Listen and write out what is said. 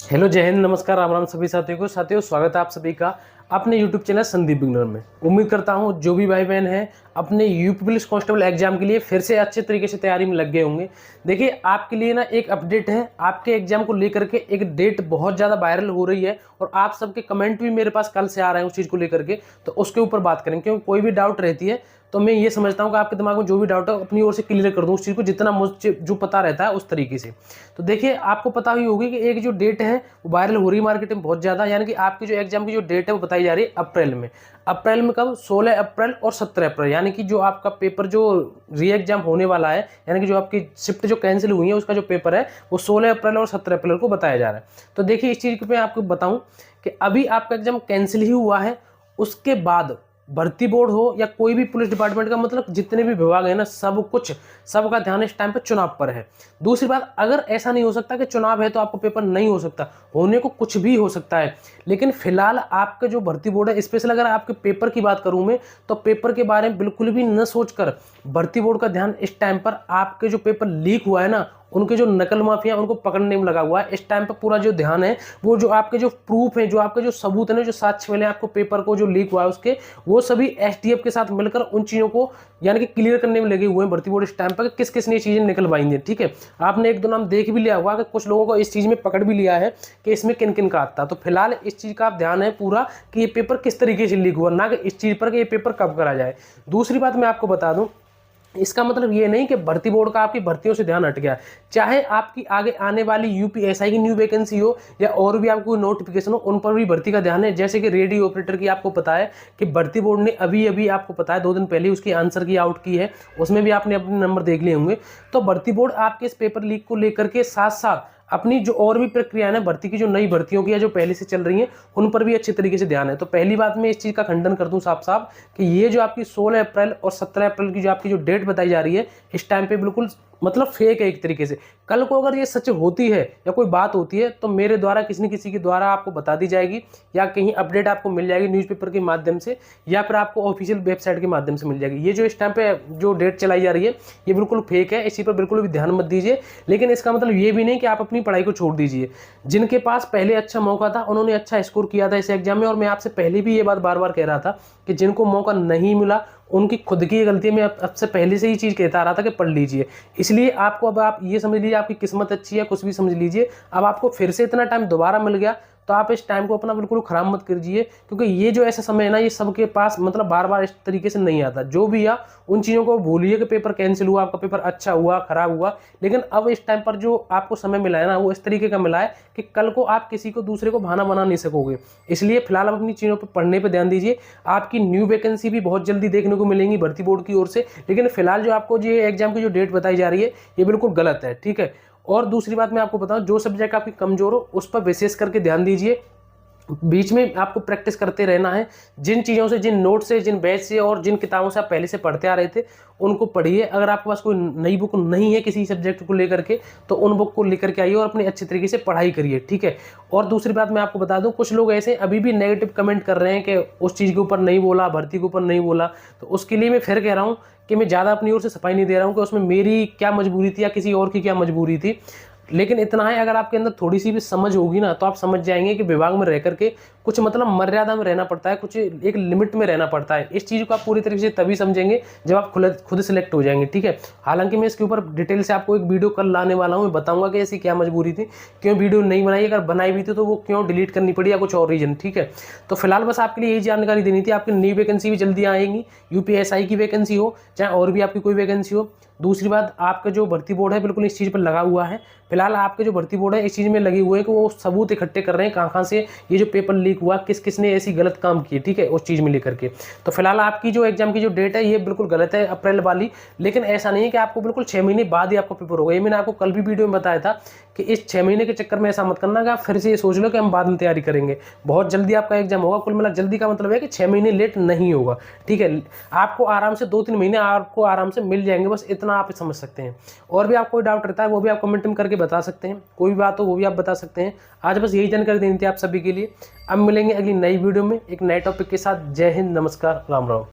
Hello, जय हिंद, नमस्कार, राम राम सभी साथियों स्वागत है आप सभी का अपने यूट्यूब चैनल संदीप बिगनर में। उम्मीद करता हूं जो भी भाई बहन हैं अपने यूपी पुलिस कांस्टेबल एग्जाम के लिए फिर से अच्छे तरीके से तैयारी में लग गए होंगे। देखिए, आपके लिए ना एक अपडेट है, आपके एग्जाम को लेकर के एक डेट बहुत ज़्यादा वायरल हो रही है और आप सबके कमेंट भी मेरे पास कल से आ रहे हैं उस चीज़ को लेकर के, तो उसके ऊपर बात करेंगे। क्योंकि कोई भी डाउट रहती है तो मैं ये समझता हूँ कि आपके दिमाग में जो भी डाउट है अपनी ओर से क्लियर कर दूँ उस चीज़ को, जितना मुझे जो पता रहता है उस तरीके से। तो देखिए, आपको पता ही होगी कि एक जो डेट है वो वायरल हो रही है मार्केट में बहुत ज़्यादा, यानी कि आपकी जो एग्जाम की जो डेट है वो बताई जा रही है अप्रैल में। अप्रैल में कब? 16 अप्रैल और 17 अप्रैल, यानी कि जो आपका पेपर जो री एग्जाम होने वाला है, यानी कि जो आपकी शिफ्ट जो कैंसिल हुई है उसका जो पेपर है वो 16 अप्रैल और 17 अप्रैल को बताया जा रहा है। तो देखिए, इस चीज़ को मैं आपको बताऊं कि अभी आपका एग्जाम कैंसिल ही हुआ है, उसके बाद भर्ती बोर्ड हो या कोई भी पुलिस डिपार्टमेंट का, मतलब जितने भी विभाग है ना, सबका ध्यान इस टाइम पे चुनाव पर है। दूसरी बात, अगर ऐसा नहीं हो सकता कि चुनाव है तो आपको पेपर नहीं हो सकता, होने को कुछ भी हो सकता है, लेकिन फिलहाल आपके जो भर्ती बोर्ड है, स्पेशल अगर आपके पेपर की बात करूं मैं, तो पेपर के बारे में बिल्कुल भी न सोचकर भर्ती बोर्ड का ध्यान इस टाइम पर आपके जो पेपर लीक हुआ है ना, उनके जो नकल माफिया उनको पकड़ने में लगा हुआ है। इस टाइम पर पूरा जो ध्यान है वो जो आपके जो प्रूफ है, जो आपके जो सबूत है ना, जो साक्ष्य मिले आपको पेपर को जो लीक हुआ है उसके, वो सभी एसटीएफ के साथ मिलकर उन चीज़ों को यानी कि क्लियर करने में लगे हुए हैं भर्ती बोर्ड इस टाइम पर, किस किस ने चीज़ें निकलवाई हैं। ठीक है, आपने एक दो नाम देख भी लिया होगा कि कुछ लोगों को इस चीज़ में पकड़ भी लिया है कि इसमें किन किन का आता। तो फिलहाल इस चीज़ का आप ध्यान है पूरा कि ये पेपर किस तरीके से लीक हुआ, ना कि इस चीज़ पर कि ये पेपर कब करा जाए। दूसरी बात मैं आपको बता दूं, इसका मतलब ये नहीं कि भर्ती बोर्ड का आपकी भर्तियों से ध्यान हट गया। चाहे आपकी आगे आने वाली यूपीएसआई की न्यू वैकेंसी हो या और भी आपको नोटिफिकेशन हो, उन पर भी भर्ती का ध्यान है। जैसे कि रेडियो ऑपरेटर की आपको पता है कि भर्ती बोर्ड ने अभी अभी आपको पता है 2 दिन पहले उसकी आंसर की आउट की है, उसमें भी आपने अपने नंबर देख लिए होंगे। तो भर्ती बोर्ड आपके इस पेपर लीक को लेकर के साथ साथ अपनी जो और भी प्रक्रिया है ना, भर्ती की जो नई भर्तियों की है जो पहले से चल रही हैं, उन पर भी अच्छे तरीके से ध्यान है। तो पहली बात मैं इस चीज़ का खंडन कर दूं साफ साफ कि ये जो आपकी 16 अप्रैल और 17 अप्रैल की जो आपकी जो डेट बताई जा रही है इस टाइम पे बिल्कुल मतलब फेक है एक तरीके से। कल को अगर ये सच होती है या कोई बात होती है तो मेरे द्वारा किसी न किसी के द्वारा आपको बता दी जाएगी, या कहीं अपडेट आपको मिल जाएगी न्यूज़पेपर के माध्यम से, या फिर आपको ऑफिशियल वेबसाइट के माध्यम से मिल जाएगी। ये जो इस टाइम पे जो डेट चलाई जा रही है ये बिल्कुल फेक है, इसी पर बिल्कुल भी ध्यान मत दीजिए। लेकिन इसका मतलब ये भी नहीं कि आप अपनी पढ़ाई को छोड़ दीजिए। जिनके पास पहले अच्छा मौका था उन्होंने अच्छा स्कोर किया था इस एग्जाम में, और मैं आपसे पहले भी ये बात बार बार कह रहा था कि जिनको मौका नहीं मिला उनकी खुद की गलती में अब से पहले से ही चीज़ कहता आ रहा था कि पढ़ लीजिए। इसलिए आपको अब आप ये समझ लीजिए आपकी किस्मत अच्छी है, कुछ भी समझ लीजिए, अब आपको फिर से इतना टाइम दोबारा मिल गया तो आप इस टाइम को अपना बिल्कुल खराब मत कीजिए। क्योंकि ये जो ऐसा समय है ना, ये सबके पास मतलब बार बार इस तरीके से नहीं आता। जो भी आ उन चीज़ों को भूलिए कि पेपर कैंसिल हुआ, आपका पेपर अच्छा हुआ खराब हुआ, लेकिन अब इस टाइम पर जो आपको समय मिला है ना वो इस तरीके का मिला है कि कल को आप किसी को दूसरे को बहाना बना नहीं सकोगे। इसलिए फिलहाल आप अपनी चीज़ों पर पढ़ने पर ध्यान दीजिए। आपकी न्यू वैकेंसी भी बहुत जल्दी देखने को मिलेंगी भर्ती बोर्ड की ओर से, लेकिन फिलहाल जो आपको ये एग्जाम की जो डेट बताई जा रही है ये बिल्कुल गलत है। ठीक है, और दूसरी बात मैं आपको बताऊं, जो सब्जेक्ट आपकी कमजोर हो उस पर विशेष करके ध्यान दीजिए। बीच में आपको प्रैक्टिस करते रहना है। जिन चीज़ों से, जिन नोट से, जिन बैच से और जिन किताबों से आप पहले से पढ़ते आ रहे थे उनको पढ़िए। अगर आपके पास कोई नई बुक नहीं है किसी सब्जेक्ट को लेकर के तो उन बुक को लेकर के आइए और अपने अच्छे तरीके से पढ़ाई करिए। ठीक है, और दूसरी बात मैं आपको बता दूं, कुछ लोग ऐसे अभी भी नेगेटिव कमेंट कर रहे हैं कि उस चीज़ के ऊपर नहीं बोला, भर्ती के ऊपर नहीं बोला, तो उसके लिए मैं फिर कह रहा हूँ कि मैं ज़्यादा अपनी ओर से सफाई नहीं दे रहा हूँ कि उसमें मेरी क्या मजबूरी थी या किसी और की क्या मजबूरी थी। लेकिन इतना है, अगर आपके अंदर थोड़ी सी भी समझ होगी ना तो आप समझ जाएंगे कि विभाग में रह करके कुछ मतलब मर्यादा में रहना पड़ता है, कुछ एक लिमिट में रहना पड़ता है। इस चीज़ को आप पूरी तरीके से तभी समझेंगे जब आप खुद सिलेक्ट हो जाएंगे। ठीक है, हालांकि मैं इसके ऊपर डिटेल से आपको एक वीडियो कल लाने वाला हूँ, मैं बताऊंगा कि ऐसी क्या मजबूरी थी, क्यों वीडियो नहीं बनाई, अगर बनाई भी थी तो वो क्यों डिलीट करनी पड़ी या कुछ और रीजन। ठीक है, तो फिलहाल बस आपके लिए यही जानकारी देनी थी। आपकी नई वैकेंसी भी जल्दी आएगी, यूपीएसआई की वैकेंसी हो चाहे और भी आपकी कोई वैकेंसी हो। दूसरी बात, आपका जो भर्ती बोर्ड है बिल्कुल इस चीज़ पर लगा हुआ है। फिलहाल आपके जो भर्ती बोर्ड है इस चीज़ में लगे हुए हैं कि वो सबूत इकट्ठे कर रहे हैं कहाँ से ये जो पेपर लीक हुआ, किस किस ने ऐसी गलत काम किए। ठीक है, उस चीज़ में लेकर के तो फिलहाल आपकी जो एग्जाम की जो डेट है ये बिल्कुल गलत है, अप्रैल वाली। लेकिन ऐसा नहीं है कि आपको बिल्कुल 6 महीने बाद ही आपका पेपर होगा। ये मैंने आपको कल भी वीडियो में बताया था कि इस 6 महीने के चक्कर में ऐसा मत करना कि आप फिर से ये सोच लो कि हम बाद में तैयारी करेंगे। बहुत जल्दी आपका एग्जाम होगा। कुल मिला जल्दी का मतलब है कि 6 महीने लेट नहीं होगा। ठीक है, आपको आराम से 2-3 महीने आपको आराम से मिल जाएंगे, बस इतना आप समझ सकते हैं। और भी आपको कोई डाउट रहता है वो भी आप कमेंट में करके बता सकते हैं, कोई भी बात हो वो भी आप बता सकते हैं। आज बस यही जानकारी देनी थी आप सभी के लिए। अब मिलेंगे अगली नई वीडियो में एक नए टॉपिक के साथ। जय हिंद, नमस्कार, राम राम।